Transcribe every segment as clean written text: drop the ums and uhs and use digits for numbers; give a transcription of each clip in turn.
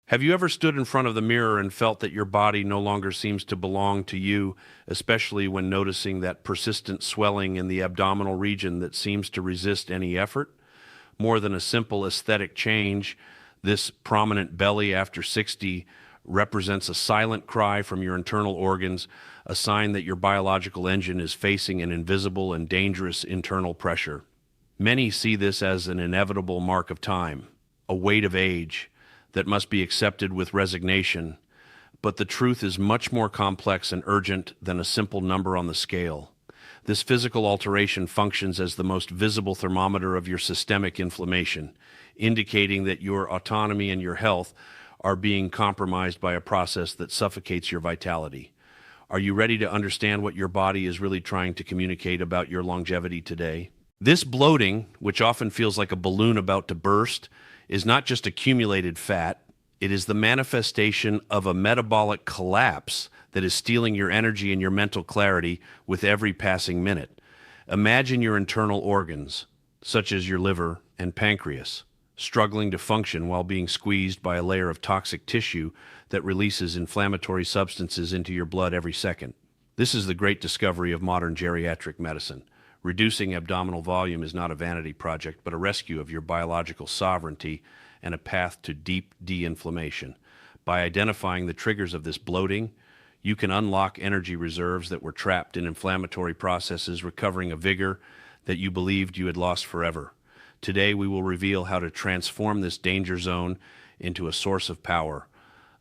Have you ever stood in front of the mirror and felt that your body no longer seems to belong to you, especially when noticing that persistent swelling in the abdominal region that seems to resist any effort? More than a simple aesthetic change, this prominent belly after 60 represents a silent cry from your internal organs, a sign that your biological engine is facing an invisible and dangerous internal pressure. Many see this as an inevitable mark of time, a weight of age that must be accepted with resignation, but the truth is much more complex and urgent than a simple number on the scale. This physical alteration functions as the most visible thermometer of your systemic inflammation, indicating that your autonomy and your health are being compromised by a process that suffocates your vitality. Are you ready to understand what your body is really trying to communicate about your longevity today? This bloating, which often feels like a balloon about to burst, is not just accumulated fat, it is the manifestation of a metabolic collapse that is stealing your energy and your mental clarity with every passing minute. Imagine your internal organs, such as your liver and pancreas, struggling to function while being squeezed by a layer of toxic tissue that releases inflammatory substances into your blood every second. This is the great discovery of modern geriatric medicine. Reducing abdominal volume is not a vanity project, but a rescue of your biological sovereignty and a path to deep de-inflammation. By identifying the triggers of this bloating, you can unlock energy reserves that were trapped in inflammatory processes, recovering a vigor that you believed you had lost forever. Today, we will reveal how to transform this danger zone into a source of power,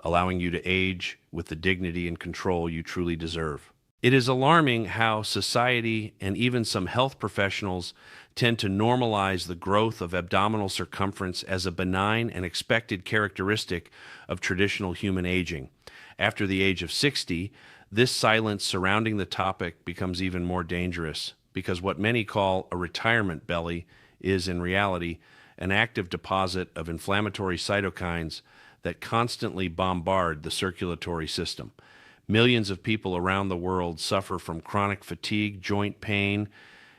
allowing you to age with the dignity and control you truly deserve. It is alarming how society and even some health professionals tend to normalize the growth of abdominal circumference as a benign and expected characteristic of traditional human aging. After the age of 60, this silence surrounding the topic becomes even more dangerous because what many call a retirement belly is in reality an active deposit of inflammatory cytokines that constantly bombard the circulatory system. Millions of people around the world suffer from chronic fatigue, joint pain,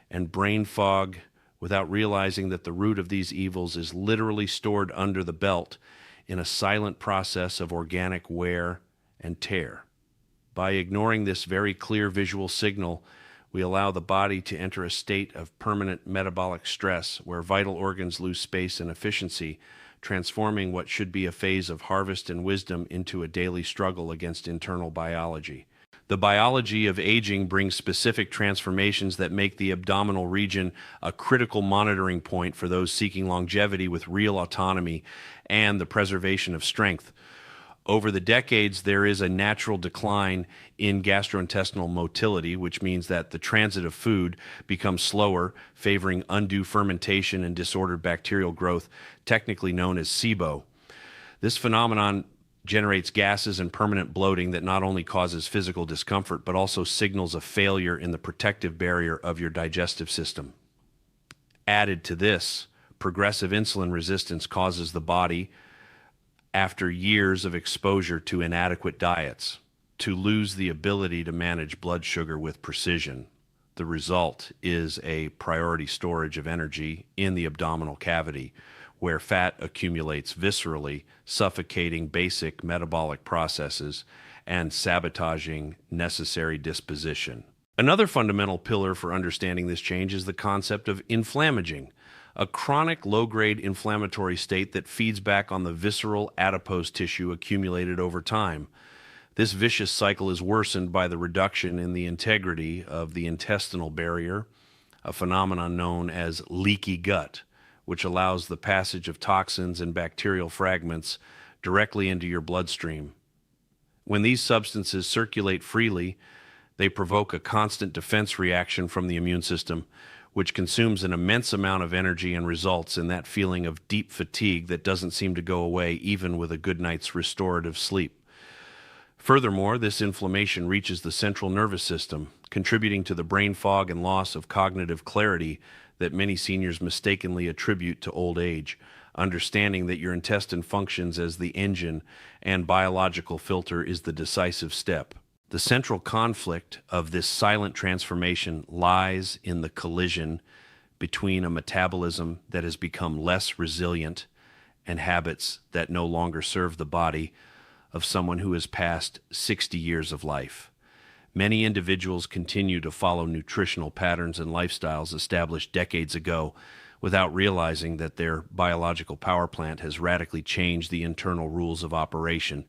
and brain fog without realizing that the root of these evils is literally stored under the belt in a silent process of organic wear and tear. By ignoring this very clear visual signal, we allow the body to enter a state of permanent metabolic stress where vital organs lose space and efficiency, transforming what should be a phase of harvest and wisdom into a daily struggle against internal biology. The biology of aging brings specific transformations that make the abdominal region a critical monitoring point for those seeking longevity with real autonomy and the preservation of strength. Over the decades, there is a natural decline in gastrointestinal motility, which means that the transit of food becomes slower, favoring undue fermentation and disordered bacterial growth, technically known as SIBO. This phenomenon generates gases and permanent bloating that not only causes physical discomfort, but also signals a failure in the protective barrier of your digestive system. Added to this, progressive insulin resistance causes the body, after years of exposure to inadequate diets, to lose the ability to manage blood sugar with precision. The result is a priority storage of energy in the abdominal cavity, where fat accumulates viscerally, suffocating basic metabolic processes and sabotaging necessary disposition. Another fundamental pillar for understanding this change is the concept of inflammaging, a chronic low-grade inflammatory state that feeds back on the visceral adipose tissue accumulated over time. This vicious cycle is worsened by the reduction in the integrity of the intestinal barrier, a phenomenon known as leaky gut, which allows the passage of toxins and bacterial fragments directly into your bloodstream. When these substances circulate freely, they provoke a constant defense reaction from the immune system, which consumes an immense amount of energy and results in that feeling of deep fatigue that doesn't seem to go away even with a good night's restorative sleep. Furthermore, this inflammation reaches the central nervous system, contributing to the brain fog and loss of cognitive clarity that many seniors mistakenly attribute to old age. Understanding that your intestine functions as the engine and biological filter is the decisive step. The central conflict of this silent transformation lies in the collision between a metabolism that has become less resilient and habits that no longer serve the body of someone who has passed 60 years of life. Many individuals continue to follow nutritional patterns and lifestyles established decades ago without realizing that their biological power plant has radically changed the internal rules of operation.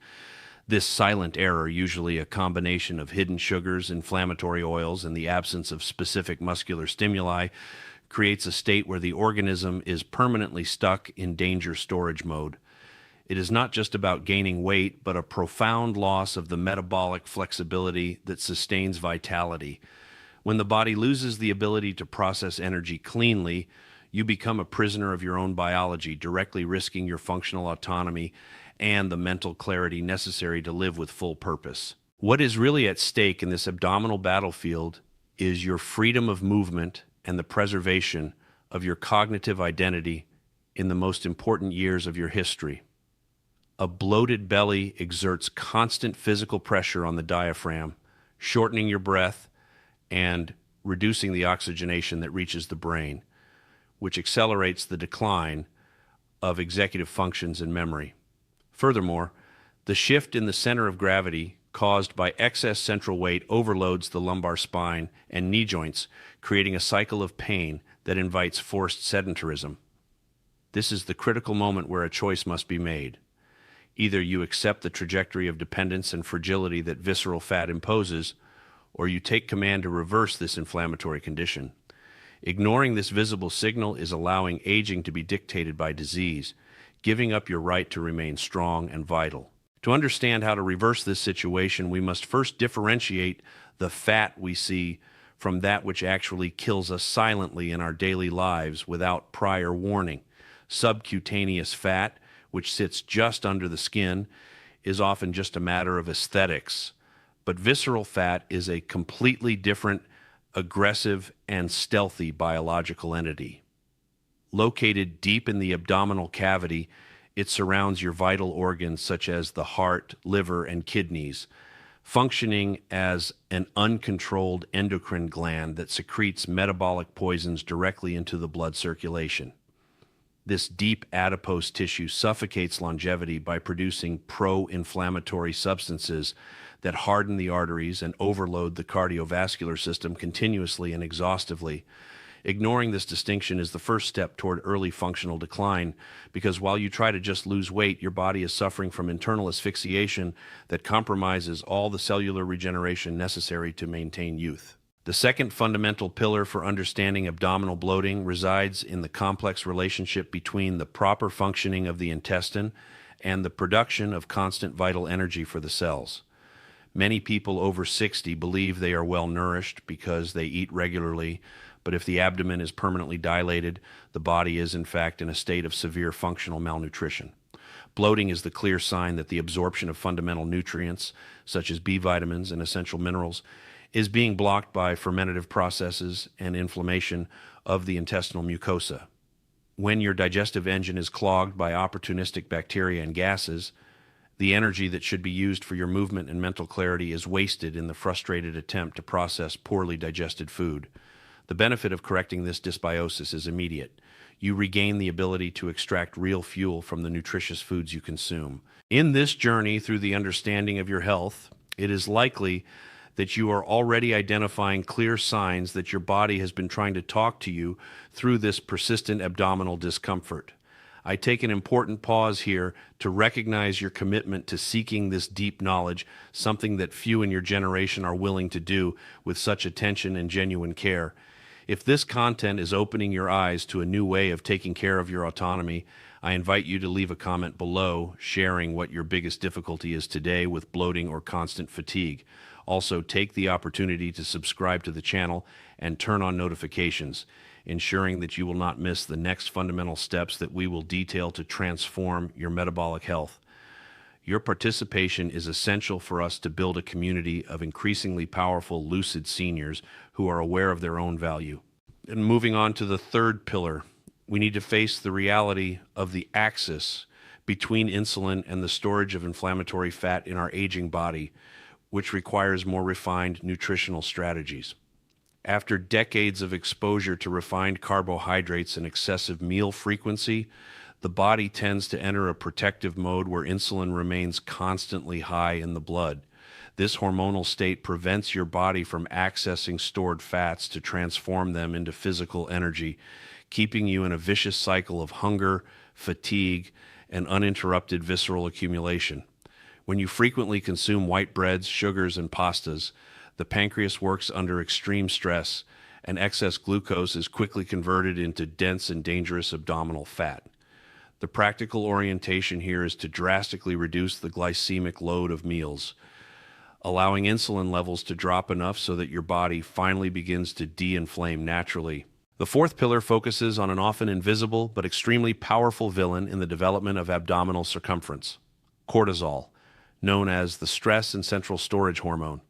This silent error, usually a combination of hidden sugars, inflammatory oils, and the absence of specific muscular stimuli, creates a state where the organism is permanently stuck in danger storage mode. It is not just about gaining weight, but a profound loss of the metabolic flexibility that sustains vitality. When the body loses the ability to process energy cleanly, you become a prisoner of your own biology, directly risking your functional autonomy and the mental clarity necessary to live with full purpose. What is really at stake in this abdominal battlefield is your freedom of movement and the preservation of your cognitive identity in the most important years of your history. A bloated belly exerts constant physical pressure on the diaphragm, shortening your breath and reducing the oxygenation that reaches the brain, which accelerates the decline of executive functions and memory. Furthermore, the shift in the center of gravity caused by excess central weight overloads the lumbar spine and knee joints, creating a cycle of pain that invites forced sedentarism. This is the critical moment where a choice must be made. Either you accept the trajectory of dependence and fragility that visceral fat imposes, or you take command to reverse this inflammatory condition. Ignoring this visible signal is allowing aging to be dictated by disease, giving up your right to remain strong and vital. To understand how to reverse this situation, we must first differentiate the fat we see from that which actually kills us silently in our daily lives without prior warning. Subcutaneous fat, which sits just under the skin, is often just a matter of aesthetics. But visceral fat is a completely different, aggressive, and stealthy biological entity. Located deep in the abdominal cavity, it surrounds your vital organs such as the heart, liver, and kidneys, functioning as an uncontrolled endocrine gland that secretes metabolic poisons directly into the blood circulation. This deep adipose tissue suffocates longevity by producing pro-inflammatory substances that harden the arteries and overload the cardiovascular system continuously and exhaustively. Ignoring this distinction is the first step toward early functional decline, because while you try to just lose weight, your body is suffering from internal asphyxiation that compromises all the cellular regeneration necessary to maintain youth. The second fundamental pillar for understanding abdominal bloating resides in the complex relationship between the proper functioning of the intestine and the production of constant vital energy for the cells. Many people over 60 believe they are well nourished because they eat regularly, but if the abdomen is permanently dilated, the body is in fact in a state of severe functional malnutrition. Bloating is the clear sign that the absorption of fundamental nutrients, such as B vitamins and essential minerals, is being blocked by fermentative processes and inflammation of the intestinal mucosa. When your digestive engine is clogged by opportunistic bacteria and gases, the energy that should be used for your movement and mental clarity is wasted in the frustrated attempt to process poorly digested food. The benefit of correcting this dysbiosis is immediate. You regain the ability to extract real fuel from the nutritious foods you consume. In this journey through the understanding of your health, it is likely that you are already identifying clear signs that your body has been trying to talk to you through this persistent abdominal discomfort. I take an important pause here to recognize your commitment to seeking this deep knowledge, something that few in your generation are willing to do with such attention and genuine care. If this content is opening your eyes to a new way of taking care of your autonomy, I invite you to leave a comment below sharing what your biggest difficulty is today with bloating or constant fatigue. Also, take the opportunity to subscribe to the channel and turn on notifications, ensuring that you will not miss the next fundamental steps that we will detail to transform your metabolic health. Your participation is essential for us to build a community of increasingly powerful, lucid seniors who are aware of their own value. And moving on to the third pillar, we need to face the reality of the axis between insulin and the storage of inflammatory fat in our aging body, which requires more refined nutritional strategies. After decades of exposure to refined carbohydrates and excessive meal frequency, the body tends to enter a protective mode where insulin remains constantly high in the blood. This hormonal state prevents your body from accessing stored fats to transform them into physical energy, keeping you in a vicious cycle of hunger, fatigue, and uninterrupted visceral accumulation. When you frequently consume white breads, sugars, and pastas, the pancreas works under extreme stress, and excess glucose is quickly converted into dense and dangerous abdominal fat. The practical orientation here is to drastically reduce the glycemic load of meals, allowing insulin levels to drop enough so that your body finally begins to de-inflame naturally. The fourth pillar focuses on an often invisible but extremely powerful villain in the development of abdominal circumference: cortisol, known as the stress and central storage hormone.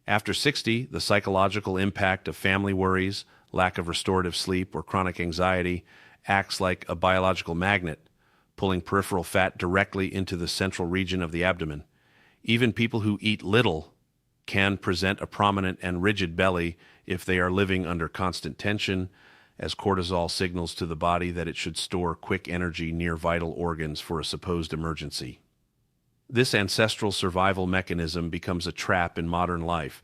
After 60, the psychological impact of family worries, lack of restorative sleep, or chronic anxiety acts like a biological magnet, pulling peripheral fat directly into the central region of the abdomen. Even people who eat little can present a prominent and rigid belly if they are living under constant tension, as cortisol signals to the body that it should store quick energy near vital organs for a supposed emergency. This ancestral survival mechanism becomes a trap in modern life,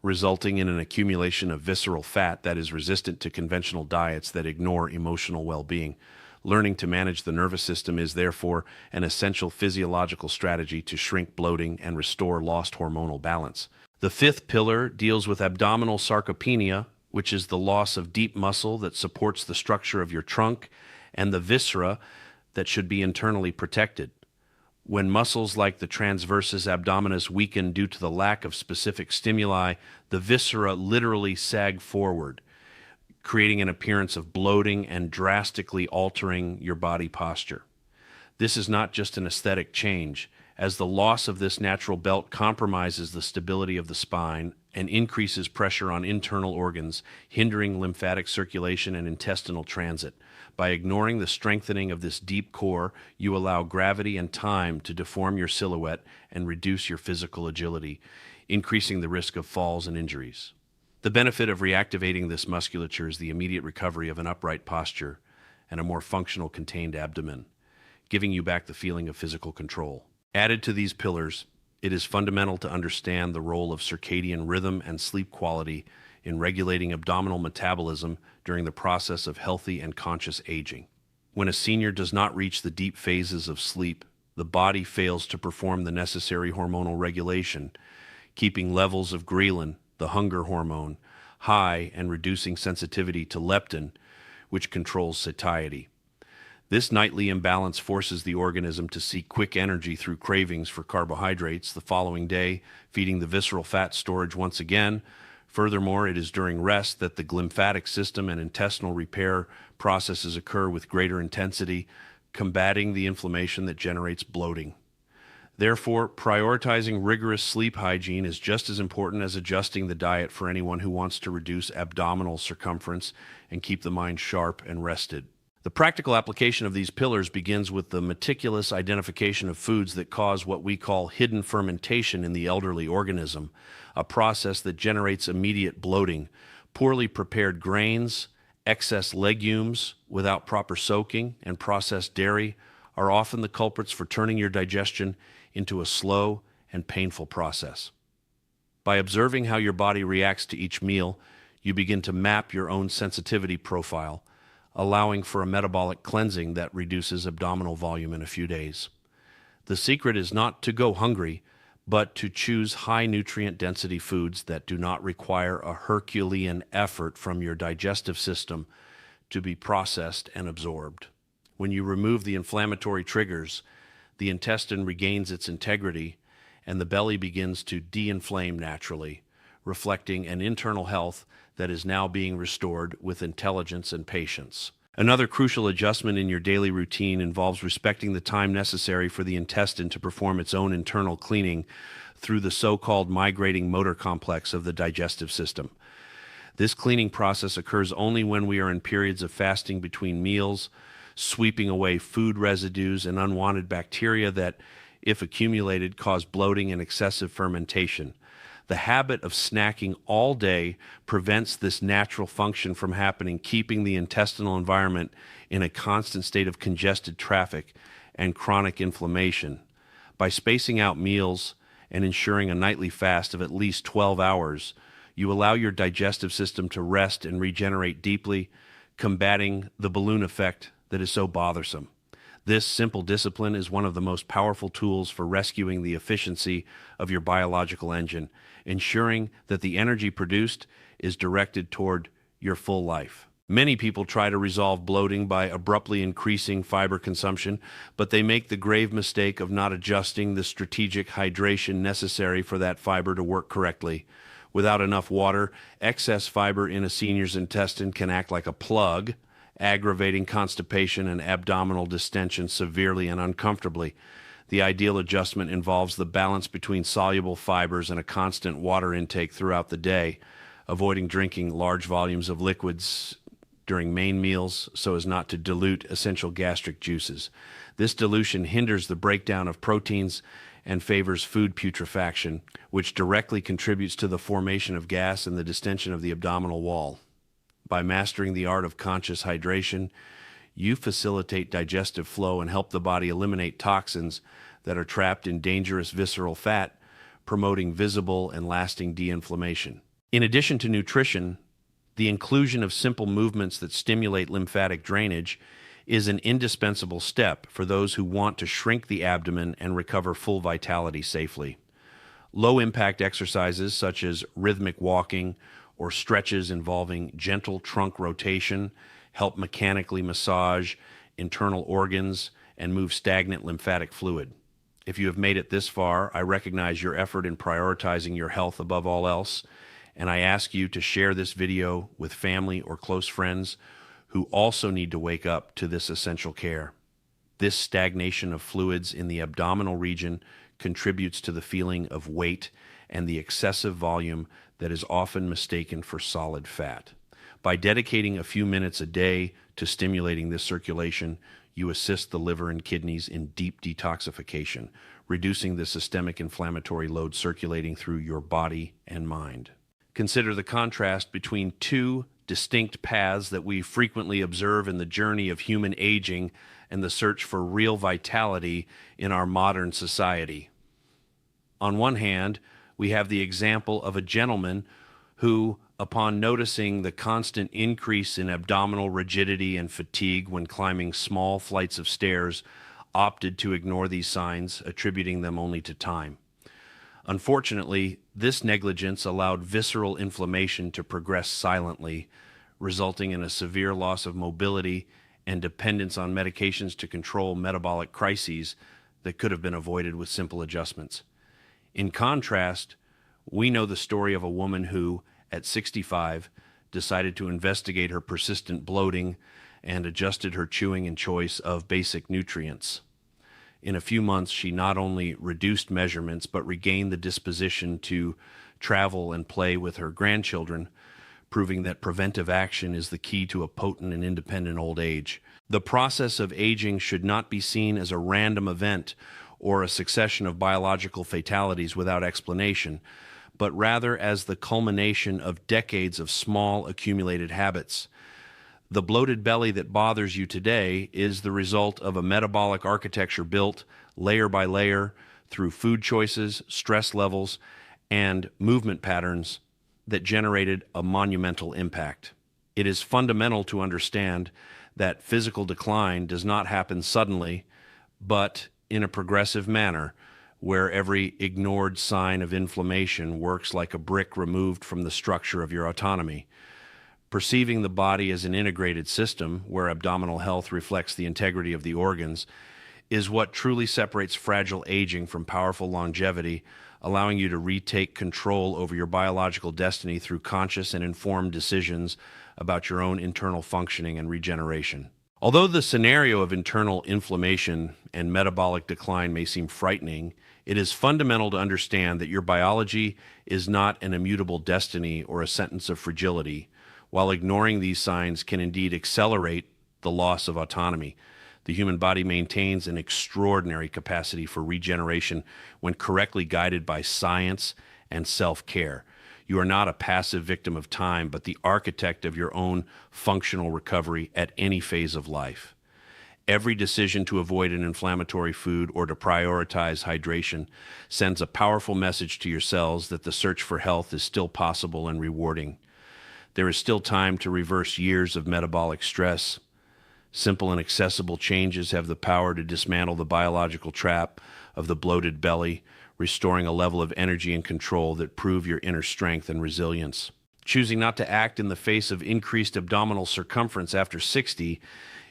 resulting in an accumulation of visceral fat that is resistant to conventional diets that ignore emotional well-being. Learning to manage the nervous system is therefore an essential physiological strategy to shrink bloating and restore lost hormonal balance. The fifth pillar deals with abdominal sarcopenia, which is the loss of deep muscle that supports the structure of your trunk and the viscera that should be internally protected. When muscles like the transversus abdominis weaken due to the lack of specific stimuli, the viscera literally sag forward, creating an appearance of bloating and drastically altering your body posture. This is not just an aesthetic change, as the loss of this natural belt compromises the stability of the spine and increases pressure on internal organs, hindering lymphatic circulation and intestinal transit. By ignoring the strengthening of this deep core, you allow gravity and time to deform your silhouette and reduce your physical agility, increasing the risk of falls and injuries. The benefit of reactivating this musculature is the immediate recovery of an upright posture and a more functional contained abdomen, giving you back the feeling of physical control. Added to these pillars, it is fundamental to understand the role of circadian rhythm and sleep quality in regulating abdominal metabolism during the process of healthy and conscious aging. When a senior does not reach the deep phases of sleep, the body fails to perform the necessary hormonal regulation, keeping levels of ghrelin, the hunger hormone, high and reducing sensitivity to leptin, which controls satiety. This nightly imbalance forces the organism to seek quick energy through cravings for carbohydrates the following day, feeding the visceral fat storage once again. Furthermore, it is during rest that the lymphatic system and intestinal repair processes occur with greater intensity, combating the inflammation that generates bloating. Therefore, prioritizing rigorous sleep hygiene is just as important as adjusting the diet for anyone who wants to reduce abdominal circumference and keep the mind sharp and rested. The practical application of these pillars begins with the meticulous identification of foods that cause what we call hidden fermentation in the elderly organism, a process that generates immediate bloating. Poorly prepared grains, excess legumes without proper soaking, and processed dairy are often the culprits for turning your digestion into a slow and painful process. By observing how your body reacts to each meal, you begin to map your own sensitivity profile, allowing for a metabolic cleansing that reduces abdominal volume in a few days. The secret is not to go hungry, but to choose high nutrient density foods that do not require a Herculean effort from your digestive system to be processed and absorbed. When you remove the inflammatory triggers, the intestine regains its integrity and the belly begins to de-inflame naturally, reflecting an internal health that is now being restored with intelligence and patience. Another crucial adjustment in your daily routine involves respecting the time necessary for the intestine to perform its own internal cleaning through the so-called migrating motor complex of the digestive system. This cleaning process occurs only when we are in periods of fasting between meals, sweeping away food residues and unwanted bacteria that, if accumulated, cause bloating and excessive fermentation. The habit of snacking all day prevents this natural function from happening, keeping the intestinal environment in a constant state of congested traffic and chronic inflammation. By spacing out meals and ensuring a nightly fast of at least 12 hours, you allow your digestive system to rest and regenerate deeply, combating the balloon effect that is so bothersome. This simple discipline is one of the most powerful tools for rescuing the efficiency of your biological engine, ensuring that the energy produced is directed toward your full life. Many people try to resolve bloating by abruptly increasing fiber consumption, but they make the grave mistake of not adjusting the strategic hydration necessary for that fiber to work correctly. Without enough water, excess fiber in a senior's intestine can act like a plug, aggravating constipation and abdominal distension severely and uncomfortably. The ideal adjustment involves the balance between soluble fibers and a constant water intake throughout the day, avoiding drinking large volumes of liquids during main meals so as not to dilute essential gastric juices. This dilution hinders the breakdown of proteins and favors food putrefaction, which directly contributes to the formation of gas and the distension of the abdominal wall. By mastering the art of conscious hydration, you facilitate digestive flow and help the body eliminate toxins that are trapped in dangerous visceral fat, promoting visible and lasting de-inflammation. In addition to nutrition, the inclusion of simple movements that stimulate lymphatic drainage is an indispensable step for those who want to shrink the abdomen and recover full vitality safely. Low-impact exercises such as rhythmic walking or stretches involving gentle trunk rotation help mechanically massage internal organs and move stagnant lymphatic fluid. If you have made it this far, I recognize your effort in prioritizing your health above all else, and I ask you to share this video with family or close friends who also need to wake up to this essential care. This stagnation of fluids in the abdominal region contributes to the feeling of weight and the excessive volume that is often mistaken for solid fat. By dedicating a few minutes a day to stimulating this circulation, you assist the liver and kidneys in deep detoxification, reducing the systemic inflammatory load circulating through your body and mind. Consider the contrast between two distinct paths that we frequently observe in the journey of human aging and the search for real vitality in our modern society. On one hand, we have the example of a gentleman who, upon noticing the constant increase in abdominal rigidity and fatigue when climbing small flights of stairs, opted to ignore these signs, attributing them only to time. Unfortunately, this negligence allowed visceral inflammation to progress silently, resulting in a severe loss of mobility and dependence on medications to control metabolic crises that could have been avoided with simple adjustments. In contrast, we know the story of a woman who, at 65, decided to investigate her persistent bloating and adjusted her chewing and choice of basic nutrients. In a few months, she not only reduced measurements, but regained the disposition to travel and play with her grandchildren, proving that preventive action is the key to a potent and independent old age. The process of aging should not be seen as a random event or a succession of biological fatalities without explanation, but rather as the culmination of decades of small accumulated habits. The bloated belly that bothers you today is the result of a metabolic architecture built layer by layer through food choices, stress levels, and movement patterns that generated a monumental impact. It is fundamental to understand that physical decline does not happen suddenly, but in a progressive manner, where every ignored sign of inflammation works like a brick removed from the structure of your autonomy. Perceiving the body as an integrated system, where abdominal health reflects the integrity of the organs, is what truly separates fragile aging from powerful longevity, allowing you to retake control over your biological destiny through conscious and informed decisions about your own internal functioning and regeneration. Although the scenario of internal inflammation and metabolic decline may seem frightening, it is fundamental to understand that your biology is not an immutable destiny or a sentence of fragility, while ignoring these signs can indeed accelerate the loss of autonomy. The human body maintains an extraordinary capacity for regeneration when correctly guided by science and self-care. You are not a passive victim of time, but the architect of your own functional recovery at any phase of life. Every decision to avoid an inflammatory food or to prioritize hydration sends a powerful message to your cells that the search for health is still possible and rewarding. There is still time to reverse years of metabolic stress. Simple and accessible changes have the power to dismantle the biological trap of the bloated belly, restoring a level of energy and control that prove your inner strength and resilience. Choosing not to act in the face of increased abdominal circumference after 60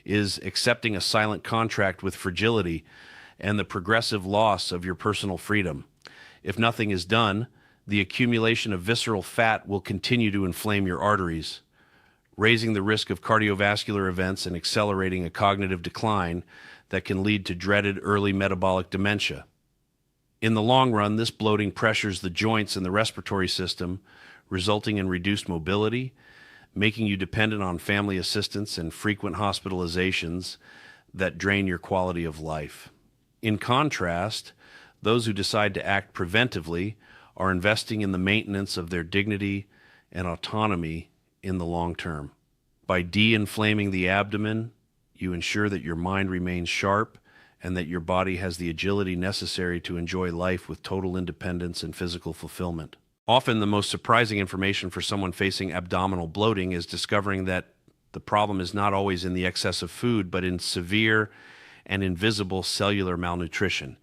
is accepting a silent contract with fragility and the progressive loss of your personal freedom. If nothing is done, the accumulation of visceral fat will continue to inflame your arteries, raising the risk of cardiovascular events and accelerating a cognitive decline that can lead to dreaded early metabolic dementia. In the long run, this bloating pressures the joints and the respiratory system, resulting in reduced mobility, making you dependent on family assistance and frequent hospitalizations that drain your quality of life. In contrast, those who decide to act preventively are investing in the maintenance of their dignity and autonomy in the long term. By de-inflaming the abdomen, you ensure that your mind remains sharp and that your body has the agility necessary to enjoy life with total independence and physical fulfillment. Often the most surprising information for someone facing abdominal bloating is discovering that the problem is not always in the excess of food, but in severe and invisible cellular malnutrition.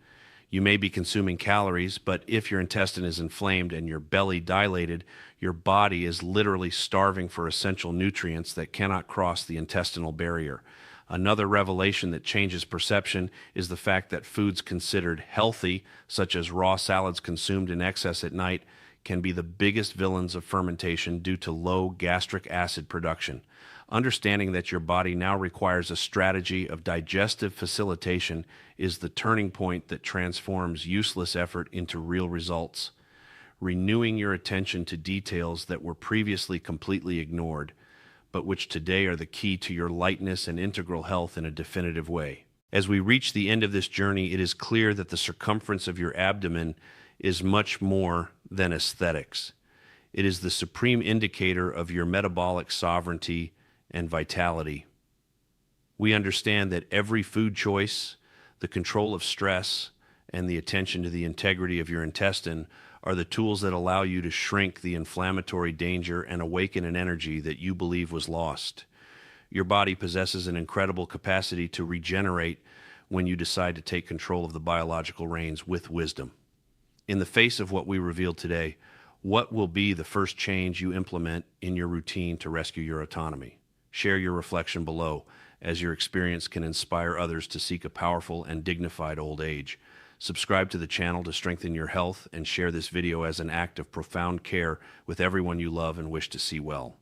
You may be consuming calories, but if your intestine is inflamed and your belly dilated, your body is literally starving for essential nutrients that cannot cross the intestinal barrier. Another revelation that changes perception is the fact that foods considered healthy, such as raw salads consumed in excess at night, can be the biggest villains of fermentation due to low gastric acid production. Understanding that your body now requires a strategy of digestive facilitation is the turning point that transforms useless effort into real results. Renewing your attention to details that were previously completely ignored, but which today are the key to your lightness and integral health in a definitive way. As we reach the end of this journey, it is clear that the circumference of your abdomen is much more than aesthetics. It is the supreme indicator of your metabolic sovereignty and vitality. We understand that every food choice, the control of stress, and the attention to the integrity of your intestine are the tools that allow you to shrink the inflammatory danger and awaken an energy that you believe was lost. Your body possesses an incredible capacity to regenerate when you decide to take control of the biological reins with wisdom. In the face of what we revealed today, what will be the first change you implement in your routine to rescue your autonomy? Share your reflection below, as your experience can inspire others to seek a powerful and dignified old age. Subscribe to the channel to strengthen your health and share this video as an act of profound care with everyone you love and wish to see well.